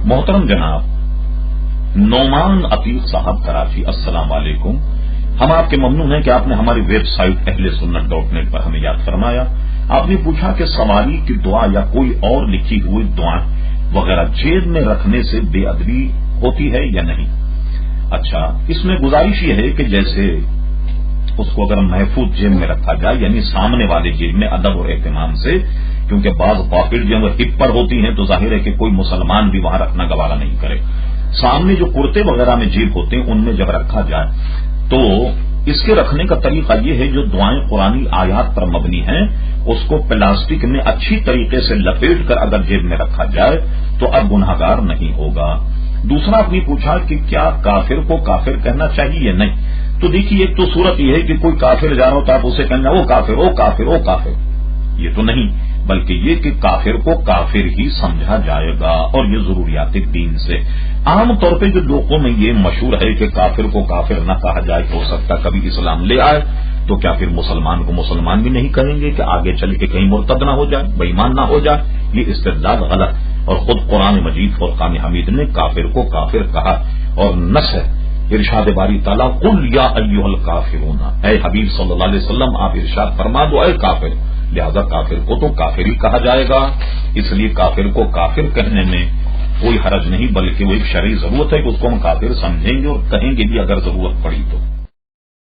محترم جناب نعمان عتیق صاحب کراچی، السلام علیکم۔ ہم آپ کے ممنون ہیں کہ آپ نے ہماری ویب سائٹ اہلسنت.net پر ہمیں یاد فرمایا۔ آپ نے پوچھا کہ سواری کی دعا یا کوئی اور لکھی ہوئی دعائیں وغیرہ جیب میں رکھنے سے بے ادبی ہوتی ہے یا نہیں۔ اچھا، اس میں گزارش یہ ہے کہ جیسے اس کو اگر محفوظ جیب میں رکھا جائے، یعنی سامنے والے جیب میں ادب اور اہتمام سے، کیونکہ بعض پاکٹ جو ہپ پر ہوتی ہیں تو ظاہر ہے کہ کوئی مسلمان بھی وہاں رکھنا گوارا نہیں کرے۔ سامنے جو کرتے وغیرہ میں جیب ہوتے ہیں ان میں جب رکھا جائے تو اس کے رکھنے کا طریقہ یہ ہے، جو دعائیں قرآنی آیات پر مبنی ہیں اس کو پلاسٹک میں اچھی طریقے سے لپیٹ کر اگر جیب میں رکھا جائے تو اب گنہگار نہیں ہوگا۔ دوسرا آپ نے پوچھا کہ کیا کافر کو کافر کہنا چاہیے یا نہیں۔ تو دیکھیے، ایک تو صورت یہ ہے کہ کوئی کافر جا رہا ہو تو آپ اسے کہنا وہ کافر، وہ کافر، وہ کافر، یہ تو نہیں، بلکہ یہ کہ کافر کو کافر ہی سمجھا جائے گا، اور یہ ضروریات دین سے۔ عام طور پہ جو لوگوں میں یہ مشہور ہے کہ کافر کو کافر نہ کہا جائے، ہو سکتا کبھی اسلام لے آئے تو کیا پھر مسلمان کو مسلمان بھی نہیں کہیں گے کہ آگے چل کے کہیں مرتد نہ ہو جائے، بے ایمان نہ ہو جائے؟ یہ استدلال غلط، اور خود قرآن مجید فرقان حمید نے کافر کو کافر کہا، اور نص ہے ارشاد باری تعالیٰ قل یا ایھا الکافرون، اے حبیب صلی اللہ علیہ وسلم آپ ارشاد فرما دو اے کافر، لہذا کافر کو تو کافر ہی کہا جائے گا۔ اس لیے کافر کو کافر کہنے میں کوئی حرج نہیں، بلکہ وہ ایک شرعی ضرورت ہے کہ اس کو ہم کافر سمجھیں گے اور کہیں گے بھی اگر ضرورت پڑی تو۔